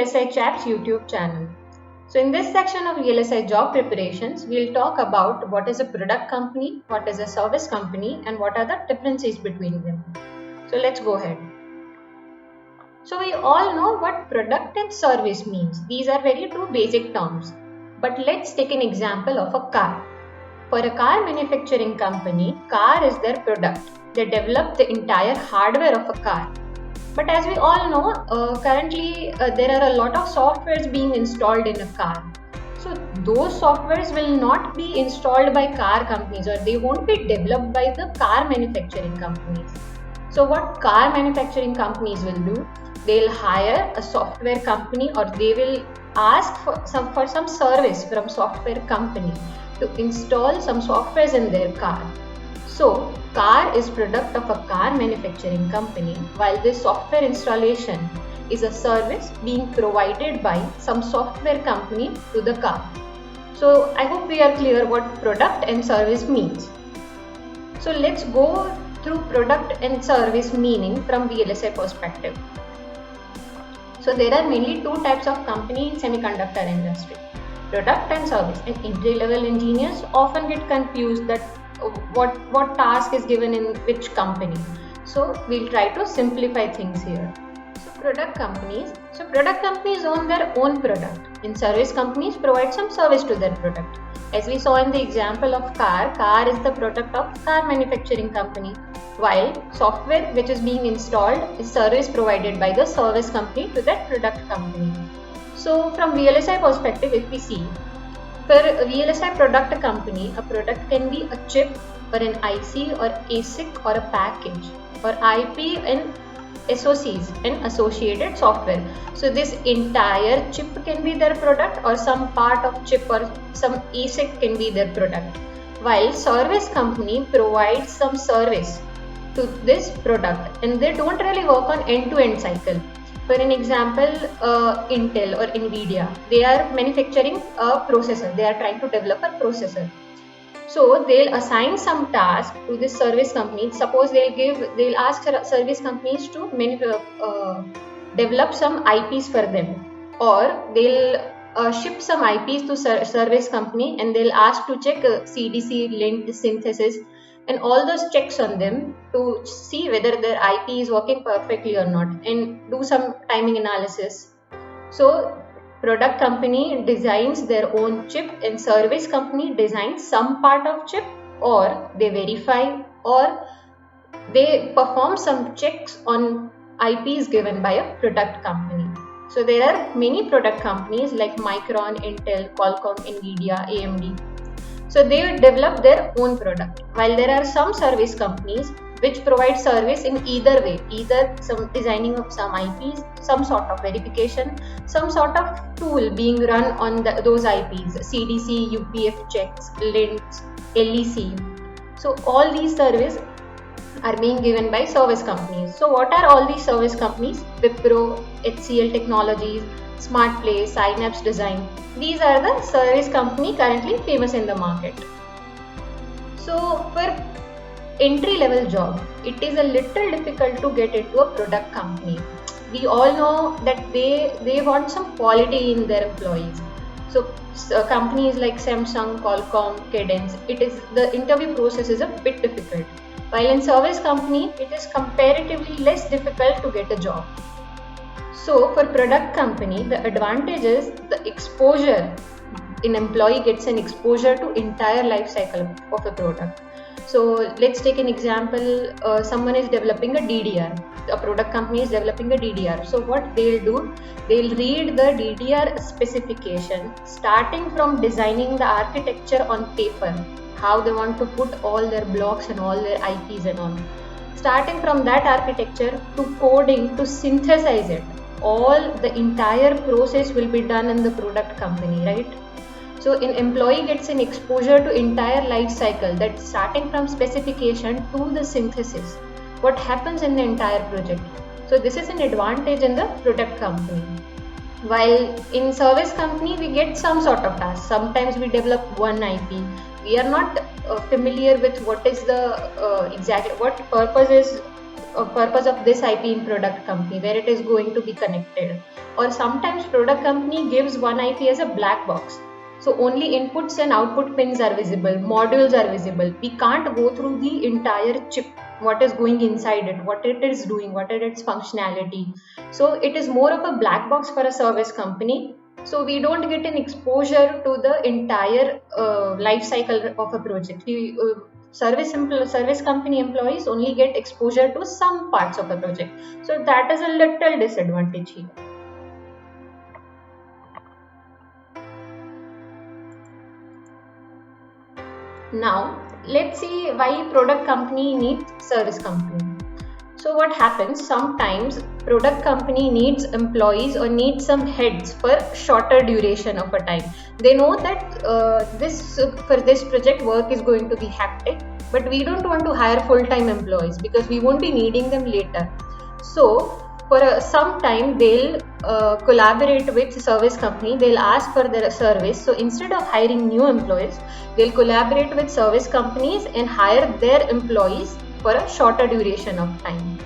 VLSI Chap's YouTube channel. So in this section of VLSI job preparations, we'll talk about what is a product company, what is a service company, and what are the differences between them. So let's go ahead. So we all know what product and service means. These are very two basic terms. But let's take an example of a car. For a car manufacturing company, car is their product. They develop the entire hardware of a car. But as we all know, currently there are a lot of softwares being installed in a car. So those softwares will not be installed by car companies, or they won't be developed by the car manufacturing companies. So what car manufacturing companies will do, they'll hire a software company, or they will ask for some service from software company to install some softwares in their car. So car is product of a car manufacturing company, while this software installation is a service being provided by some software company to the car. So I hope we are clear what product and service means. So let's go through product and service meaning from VLSI perspective. So there are mainly two types of company in semiconductor industry, product and service, and entry-level engineers often get confused that what task is given in which company. So we'll try to simplify things here. So product companies own their own product, and service companies provide some service to their product. As we saw in the example of car is the product of car manufacturing company, while software which is being installed is service provided by the service company to that product company. So from VLSI perspective, if we see, for a VLSI product company, a product can be a chip or an IC or ASIC or a package, or IP and SOCs and associated software. So this entire chip can be their product, or some part of chip or some ASIC can be their product, while service company provides some service to this product, and they don't really work on end-to-end cycle. For an example, Intel or Nvidia, they are manufacturing a processor. They are trying to develop a processor. So they'll assign some task to this service company. Suppose they'll ask service companies to develop some IPs for them, or they'll ship some IPs to service company, and they'll ask to check CDC, lint, synthesis, and all those checks on them to see whether their IP is working perfectly or not, and do some timing analysis. So product company designs their own chip, and service company designs some part of chip, or they verify, or they perform some checks on IPs given by a product company. So there are many product companies like Micron, Intel, Qualcomm, Nvidia, AMD. So they develop their own product, while there are some service companies which provide service in either way, either some designing of some IPs, some sort of verification, some sort of tool being run on those IPs, CDC, UPF checks, lints, LEC. So all these services are being given by service companies. So what are all these service companies? Wipro, HCL Technologies, SmartPlace, Synapse Design. These are the service company currently famous in the market. So for entry-level job, it is a little difficult to get into a product company. We all know that they want some quality in their employees. So companies like Samsung, Qualcomm, Cadence, the interview process is a bit difficult. While in service company, it is comparatively less difficult to get a job. So for product company, the advantage is the exposure. An employee gets an exposure to entire life cycle of a product. So let's take an example, someone is developing a DDR, a product company is developing a DDR. So what they'll do, they'll read the DDR specification, starting from designing the architecture on paper, how they want to put all their blocks and all their IPs and all. Starting from that architecture to coding to synthesize it, all the entire process will be done in the product company, right? So an employee gets an exposure to entire life cycle, that starting from specification to the synthesis, what happens in the entire project. So this is an advantage in the product company. While in service company, we get some sort of task. Sometimes we develop one IP. We are not familiar with what is the exactly what purpose is purpose of this IP in product company, where it is going to be connected. Or sometimes product company gives one IP as a black box. So only inputs and output pins are visible, modules are visible. We can't go through the entire chip, what is going inside it, what it is doing, what is its functionality. So it is more of a black box for a service company. So we don't get an exposure to the entire life cycle of a project. Service company employees only get exposure to some parts of a project. So that is a little disadvantage here. Now let's see why product company needs service company. So what happens, sometimes product company needs employees or needs some heads for shorter duration of a time. They know that for this project work is going to be hectic, but we don't want to hire full-time employees because we won't be needing them later. So for some time they'll collaborate with service company, they'll ask for their service. So instead of hiring new employees, they'll collaborate with service companies and hire their employees for a shorter duration of time.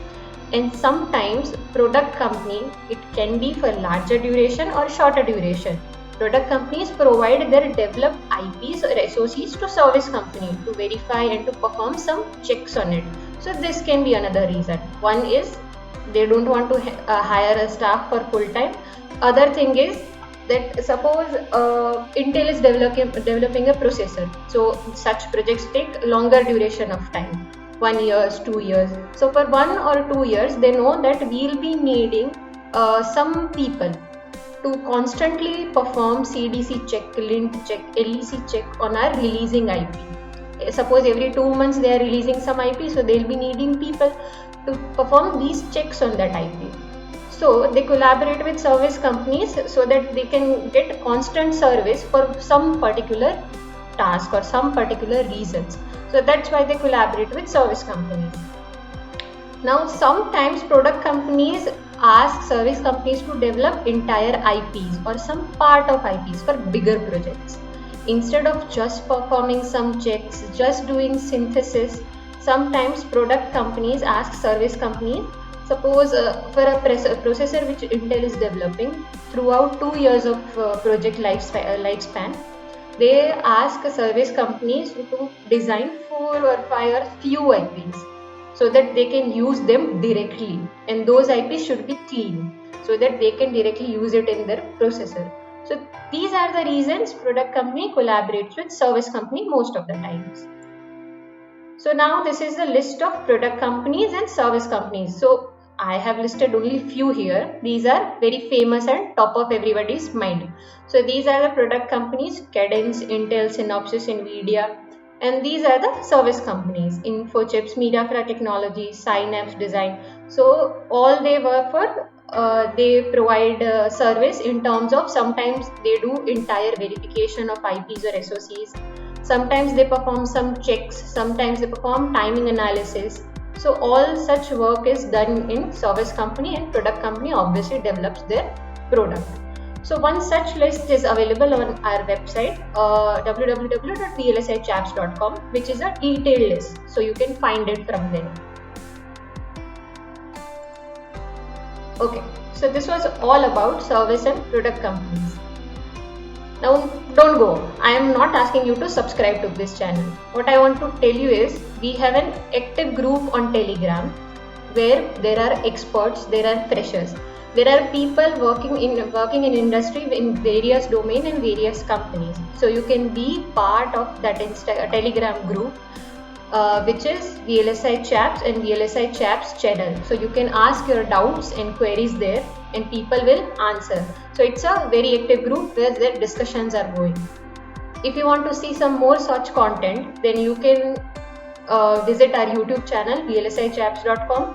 And sometimes product company, it can be for larger duration or shorter duration. Product companies provide their developed IPs or SOCs to service company to verify and to perform some checks on it. So this can be another reason. One is they don't want to hire a staff for full time. Other thing is that suppose Intel is developing a processor. So such projects take longer duration of time, 1 year, 2 years. So for 1 or 2 years, they know that we'll be needing some people to constantly perform CDC check, lint check, LEC check on our releasing IP. Suppose every 2 months they are releasing some IP, so they'll be needing people to perform these checks on that IP. So they collaborate with service companies so that they can get constant service for some particular task or some particular reasons. So that's why they collaborate with service companies. Now sometimes product companies ask service companies to develop entire IPs or some part of IPs for bigger projects. Instead of just performing some checks, just doing synthesis, sometimes product companies ask service companies, suppose for a processor which Intel is developing, throughout 2 years of project lifespan, they ask service companies to design 4 or 5 or few IPs so that they can use them directly, and those IPs should be clean so that they can directly use it in their processor. So these are the reasons product company collaborates with service company most of the times. So now this is the list of product companies and service companies. So I have listed only few here. These are very famous and top of everybody's mind. So these are the product companies: Cadence, Intel, Synopsys, Nvidia. And these are the service companies: Infochips, Mediafra Technologies, Synapse Design. So all they work for, they provide service in terms of, sometimes they do entire verification of IPs or SOCs. Sometimes they perform some checks, sometimes they perform timing analysis. So all such work is done in service company, and product company obviously develops their product. So one such list is available on our website www.vlsichaps.com, which is a detailed list. So you can find it from there. Okay, so this was all about service and product companies. Now don't go. I am not asking you to subscribe to this channel. What I want to tell you is we have an active group on Telegram where there are experts, there are freshers, there are people working in industry in various domain and various companies. So you can be part of that Telegram group, which is VLSI Chaps and VLSI Chaps channel. So you can ask your doubts and queries there, and people will answer. So it's a very active group where the discussions are going. If you want to see some more such content, then you can visit our YouTube channel vlsichaps.com.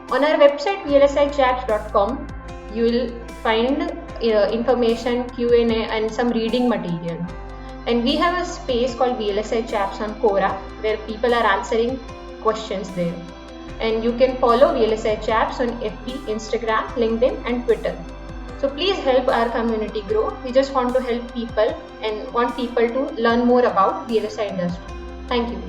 On our website vlsichaps.com, you will find information, Q&A and some reading material. And we have a space called VLSI Chaps on Quora where people are answering questions there. And you can follow VLSI Chaps on FB, Instagram, LinkedIn and Twitter. So please help our community grow. We just want to help people and want people to learn more about VLSI industry. Thank you.